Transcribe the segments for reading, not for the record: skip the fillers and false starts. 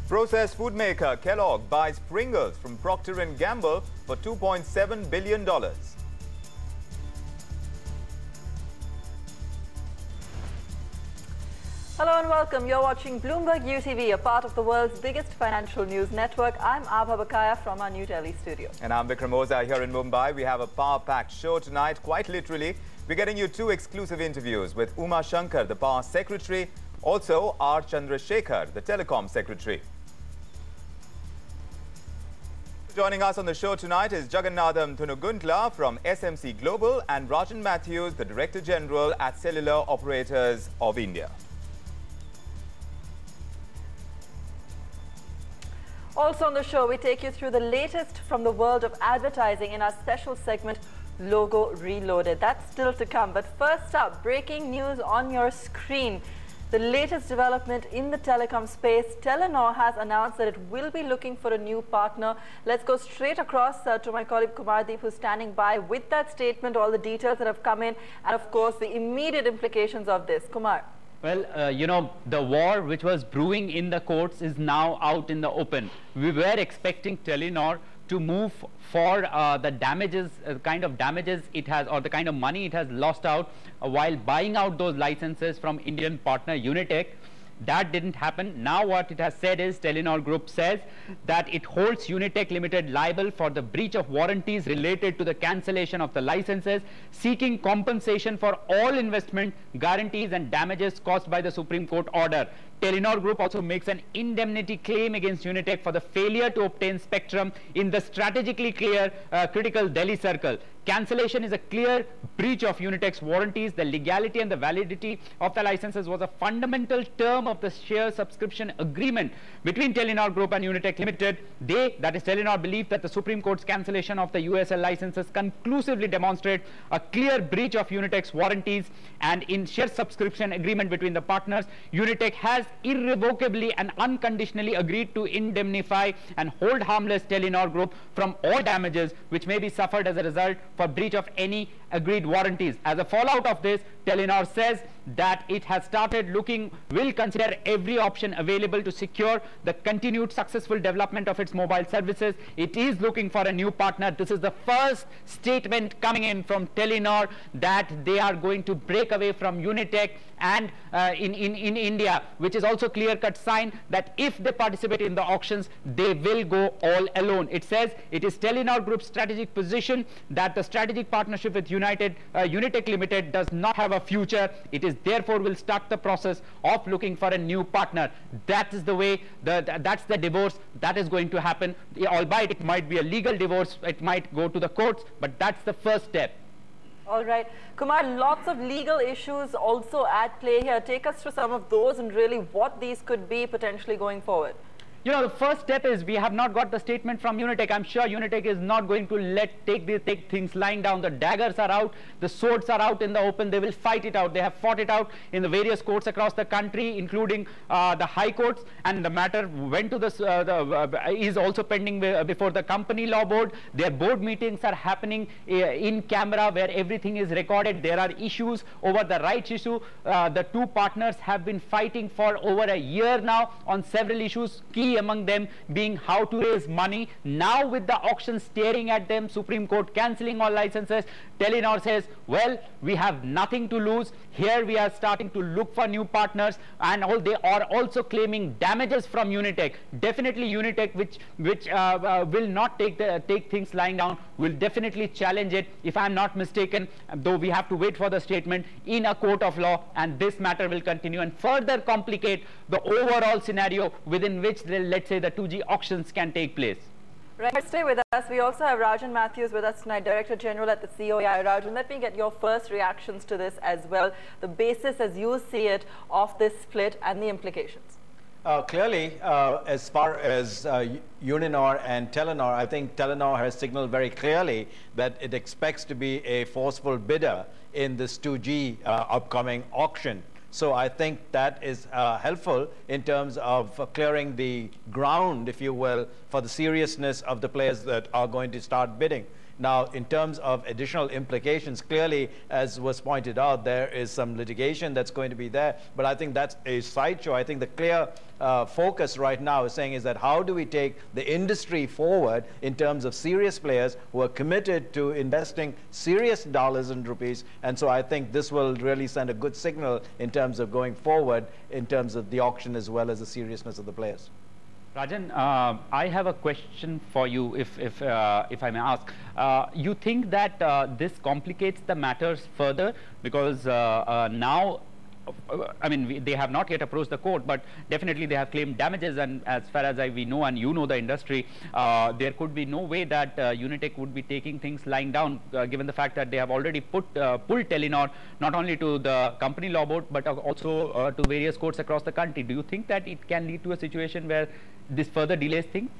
Processed food maker Kellogg buys Pringles from Procter & Gamble for $2.7 billion. Hello and welcome. You're watching Bloomberg UTVI, a part of the world's biggest financial news network. I'm Abha Bakaya from our New Delhi studio. And I'm Vikram Oza here in Mumbai. We have a power-packed show tonight, quite literally. We're getting you two exclusive interviews with Uma Shankar, the Power Secretary, also R. Chandrasekhar, the Telecom Secretary. Joining us on the show tonight is Jagannatham Thunuguntla from SMC Global and Rajan Matthews, the Director General at Cellular Operators of India. Also on the show, we take you through the latest from the world of advertising in our special segment, Logo Reloaded. That's still to come. But first up, breaking news on your screen. The latest development in the telecom space, Telenor has announced that it will be looking for a new partner. Let's go straight across to my colleague Kumardeep, who's standing by with that statement, all the details that have come in, and of course the immediate implications of this. Kumar. Well, you know, the war which was brewing in the courts is now out in the open. We were expecting Telenor to move for the damages, kind of damages it has, or the kind of money it has lost out while buying out those licenses from Indian partner Unitech. That didn't happen. Now what it has said is, Telenor Group says that it holds Unitech Limited liable for the breach of warranties related to the cancellation of the licenses, seeking compensation for all investment guarantees and damages caused by the Supreme Court order. Telenor Group also makes an indemnity claim against Unitech for the failure to obtain spectrum in the strategically critical Delhi circle. Cancellation is a clear breach of Unitech's warranties. The legality and the validity of the licenses was a fundamental term of the share subscription agreement between Telenor Group and Unitech Limited. They, that is Telenor, believe that the Supreme Court's cancellation of the USL licenses conclusively demonstrate a clear breach of Unitech's warranties, and in share subscription agreement between the partners, Unitech has irrevocably and unconditionally agreed to indemnify and hold harmless Telenor Group from all damages which may be suffered as a result for breach of any agreed warranties. As a fallout of this, Telenor says that it has started will consider every option available to secure the continued successful development of its mobile services. It is looking for a new partner. This is the first statement coming in from Telenor that they are going to break away from Unitech and in India, which is also clear-cut sign that if they participate in the auctions, they will go all alone. It says it is Telenor Group's strategic position that the strategic partnership with Unitech Limited does not have a future. It is therefore will start the process of looking for a new partner. That is the way, that's the divorce that is going to happen. Albeit it might be a legal divorce, it might go to the courts, but that's the first step. All right. Kumar, lots of legal issues also at play here. Take us through some of those and really what these could be potentially going forward. You know, the first step is we have not got the statement from Unitech. I'm sure Unitech is not going to take things lying down. The daggers are out, the swords are out in the open. They will fight it out. They have fought it out in the various courts across the country, including the high courts, and the matter went to is also pending before the company law board. Their board meetings are happening in camera where everything is recorded. There are issues over the rights issue. The two partners have been fighting for over a year now on several issues, key among them being how to raise money. Now with the auction staring at them, Supreme Court cancelling all licenses, Telenor says, well, we have nothing to lose. Here we are starting to look for new partners, and they are also claiming damages from Unitech. Definitely Unitech, which will not take things lying down, will definitely challenge it, if I'm not mistaken, though we have to wait for the statement in a court of law, and this matter will continue and further complicate the overall scenario within which let's say the 2G auctions can take place. Right, stay with us. We also have Rajan Matthews with us tonight, Director General at the COAI. Rajan, let me get your first reactions to this as well. The basis as you see it of this split and the implications. Clearly, as far as Uninor and Telenor, I think Telenor has signaled very clearly that it expects to be a forceful bidder in this 2G upcoming auction. So I think that is helpful in terms of clearing the ground, if you will, for the seriousness of the players that are going to start bidding. Now, in terms of additional implications, clearly, as was pointed out, there is some litigation that's going to be there, but I think that's a sideshow. I think the clear focus right now is saying is that how do we take the industry forward in terms of serious players who are committed to investing serious dollars and rupees, and so I think this will really send a good signal in terms of going forward in terms of the auction as well as the seriousness of the players. Rajan, I have a question for you, if I may ask. You think that this complicates the matters further because now, I mean, they have not yet approached the court, but definitely they have claimed damages, and as far as we know, and you know the industry, there could be no way that Unitech would be taking things lying down, given the fact that they have already pulled Telenor not only to the company law board, but also to various courts across the country. Do you think that it can lead to a situation where this further delays things?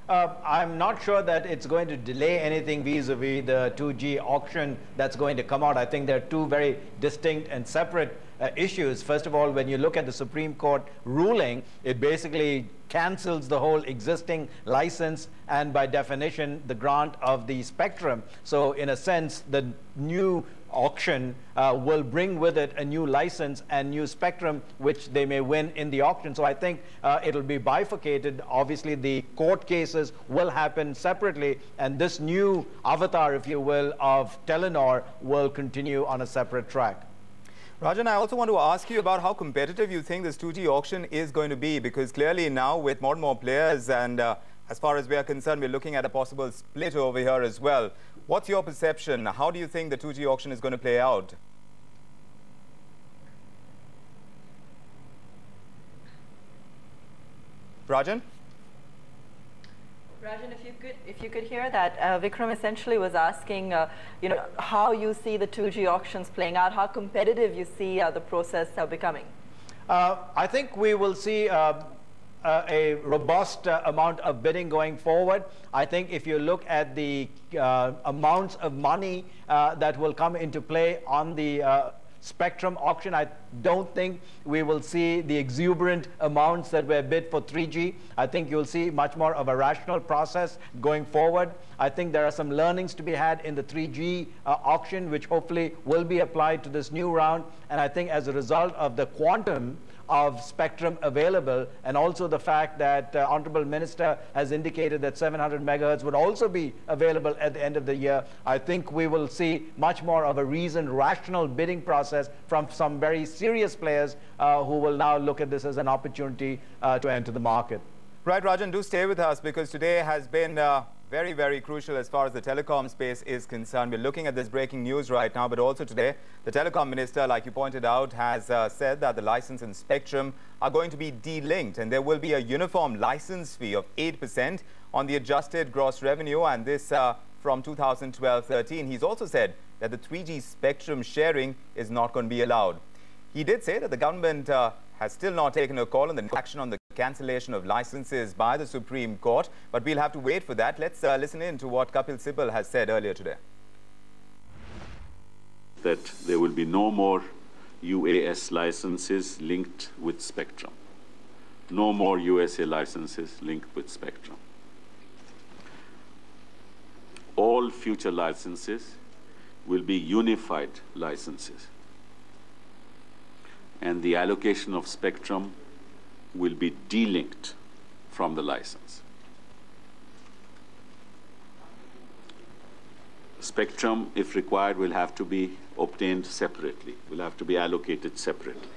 I'm not sure that it's going to delay anything vis-a-vis the 2G auction that's going to come out. I think there are two very distinct and separate issues. First of all, when you look at the Supreme Court ruling, it basically cancels the whole existing license and by definition the grant of the spectrum. So in a sense, the new auction will bring with it a new license and new spectrum which they may win in the auction. So I think it'll be bifurcated. Obviously the court cases will happen separately, and this new avatar, if you will, of Telenor will continue on a separate track. Rajan, I also want to ask you about how competitive you think this 2G auction is going to be, because clearly now with more and more players, and as far as we are concerned, we're looking at a possible split over here as well. What's your perception? How do you think the 2G auction is going to play out? Rajan? Rajan, if you could hear that, Vikram essentially was asking, you know, how you see the 2G auctions playing out, how competitive you see the process becoming. I think we will see a robust amount of bidding going forward. I think if you look at the amounts of money that will come into play on the spectrum auction, I don't think we will see the exuberant amounts that were bid for 3G. I think you'll see much more of a rational process going forward. I think there are some learnings to be had in the 3G auction, which hopefully will be applied to this new round. And I think as a result of the quantum of spectrum available, and also the fact that Honorable Minister has indicated that 700 megahertz would also be available at the end of the year, I think we will see much more of a reasoned, rational bidding process from some very serious players who will now look at this as an opportunity to enter the market. Right, Rajan, do stay with us, because today has been very, very crucial as far as the telecom space is concerned. We're looking at this breaking news right now, but also today, the telecom minister, like you pointed out, has said that the license and spectrum are going to be delinked, and there will be a uniform license fee of 8% on the adjusted gross revenue, and this from 2012-13. He's also said that the 3G spectrum sharing is not going to be allowed. He did say that the government has still not taken a call on the action on the cancellation of licenses by the Supreme Court, but we'll have to wait for that. Let's listen in to what Kapil Sibal has said earlier today. That there will be no more UAS licenses linked with spectrum. No more USA licenses linked with spectrum. All future licenses will be unified licenses, and the allocation of spectrum will be delinked from the license. Spectrum, if required, will have to be obtained separately, will have to be allocated separately.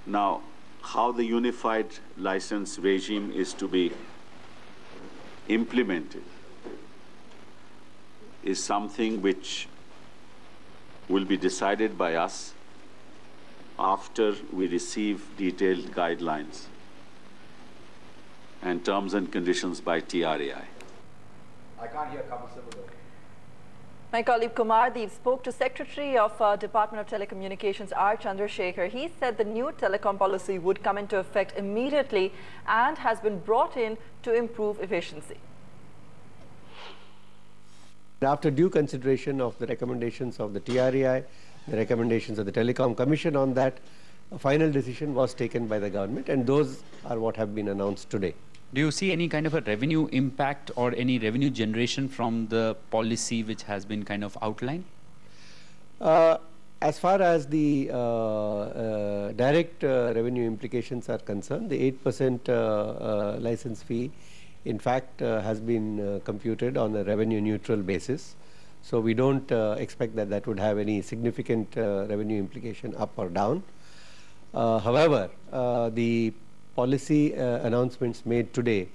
Now, how the unified license regime is to be implemented is something which will be decided by us after we receive detailed guidelines and terms and conditions by TRAI. I can't hear Kapil Sibal. My colleague Kumar Deep spoke to Secretary of Department of Telecommunications R. Chandrasekhar. He said the new telecom policy would come into effect immediately and has been brought in to improve efficiency. After due consideration of the recommendations of the TRAI, the recommendations of the Telecom Commission on that, a final decision was taken by the government, and those are what have been announced today. Do you see any kind of a revenue impact or any revenue generation from the policy which has been kind of outlined? As far as the direct revenue implications are concerned, the 8% license fee, in fact, has been computed on a revenue neutral basis. So we don't expect that that would have any significant revenue implication up or down. However, the policy announcements made today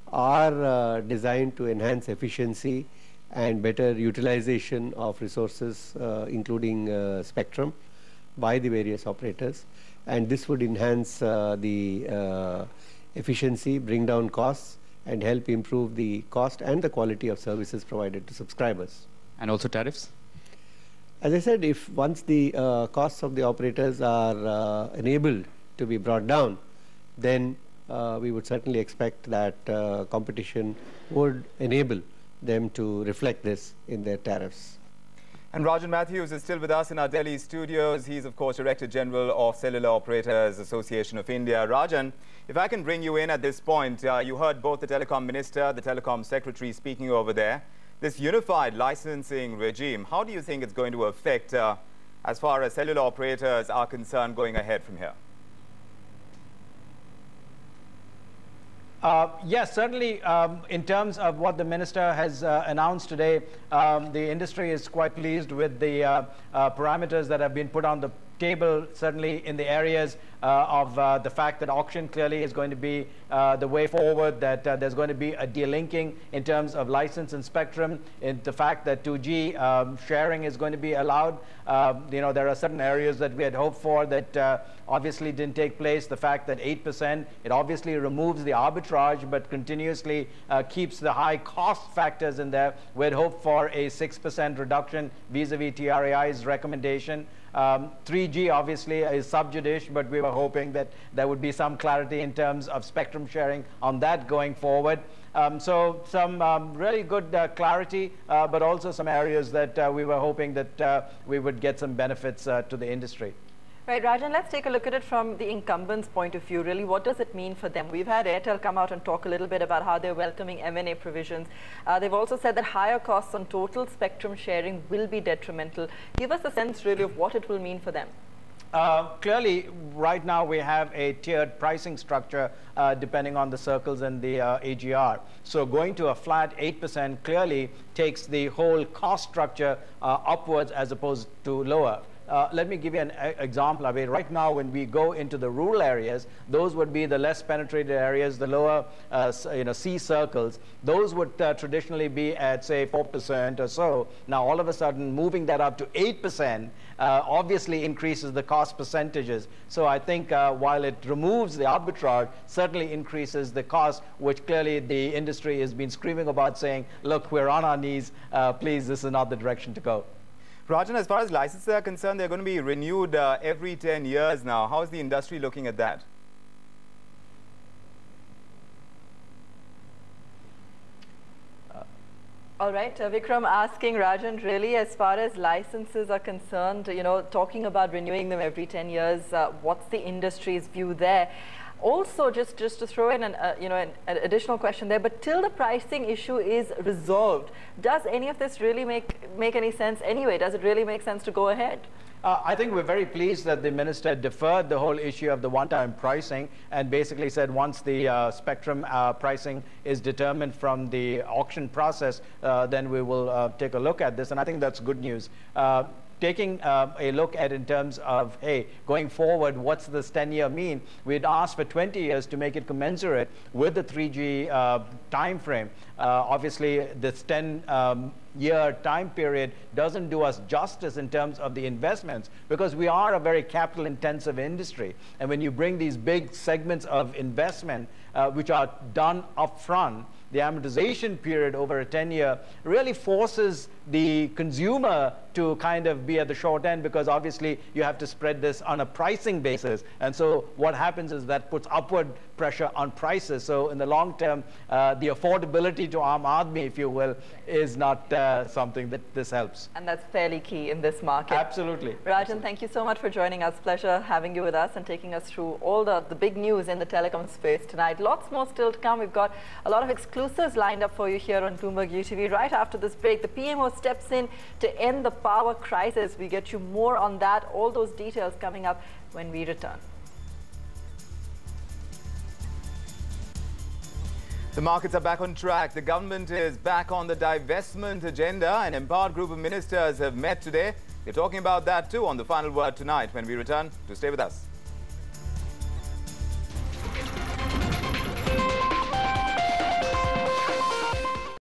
are designed to enhance efficiency and better utilization of resources, including spectrum, by the various operators. And this would enhance the efficiency, bring down costs, and help improve the cost and the quality of services provided to subscribers. And also tariffs? As I said, if once the costs of the operators are enabled to be brought down, then we would certainly expect that competition would enable them to reflect this in their tariffs. And Rajan Matthews is still with us in our Delhi studios. He's, of course, Director General of Cellular Operators Association of India. Rajan, if I can bring you in at this point, you heard both the Telecom Minister, the Telecom Secretary speaking over there. This unified licensing regime, how do you think it's going to affect as far as cellular operators are concerned going ahead from here? Yes, certainly in terms of what the minister has announced today, the industry is quite pleased with the parameters that have been put on the table, certainly in the areas of the fact that auction clearly is going to be the way forward, that there's going to be a delinking in terms of license and spectrum, in the fact that 2G sharing is going to be allowed. You know, there are certain areas that we had hoped for that obviously didn't take place. The fact that 8%, it obviously removes the arbitrage, but continuously keeps the high cost factors in there. We had hoped for a 6% reduction vis-a-vis TRAI's recommendation. 3G obviously is sub judice, but we were hoping that there would be some clarity in terms of spectrum sharing on that going forward. So some really good clarity, but also some areas that we were hoping that we would get some benefits to the industry. Right, Rajan, let's take a look at it from the incumbent's point of view. Really, what does it mean for them? We've had Airtel come out and talk a little bit about how they're welcoming M&A provisions. They've also said that higher costs on total spectrum sharing will be detrimental. Give us a sense, really, of what it will mean for them. Clearly, right now we have a tiered pricing structure depending on the circles and the AGR. So going to a flat 8% clearly takes the whole cost structure upwards as opposed to lower. Let me give you an example of it. Right now, when we go into the rural areas, those would be the less penetrated areas, the lower C circles. Those would traditionally be at, say, 4% or so. Now, all of a sudden, moving that up to 8% obviously increases the cost percentages. So I think while it removes the arbitrage, certainly increases the cost, which clearly the industry has been screaming about, saying, look, we're on our knees. Please, this is not the direction to go. Rajan, as far as licenses are concerned, they're going to be renewed every 10 years now. How is the industry looking at that? All right, Vikram asking Rajan, really, as far as licenses are concerned, you know, talking about renewing them every 10 years, what's the industry's view there? Also, just to throw in an additional question there, but till the pricing issue is resolved, does any of this really make any sense anyway? Does it really make sense to go ahead? I think we're very pleased that the minister deferred the whole issue of the one-time pricing and basically said once the spectrum pricing is determined from the auction process, then we will take a look at this, and I think that's good news. Taking a look at in terms of, hey, going forward, what's this 10-year mean? We'd asked for 20 years to make it commensurate with the 3G time frame. Obviously, this 10-year time period doesn't do us justice in terms of the investments because we are a very capital-intensive industry. And when you bring these big segments of investment, which are done upfront, the amortization period over a 10-year really forces the consumer to kind of be at the short end, because obviously you have to spread this on a pricing basis. And so what happens is that puts upward pressure on prices. So in the long term, the affordability to Aam Aadmi, if you will, is not something that this helps. And that's fairly key in this market. Absolutely. Rajan, thank you so much for joining us. Pleasure having you with us and taking us through all the big news in the telecom space tonight. Lots more still to come. We've got a lot of exclusives lined up for you here on Bloomberg UTV. Right after this break, the PMO steps in to end the power crisis. We get you more on that, all those details coming up when we return. The markets are back on track. The government is back on the divestment agenda. An empowered group of ministers have met today. We're talking about that too on the final word tonight when we return. To stay with us.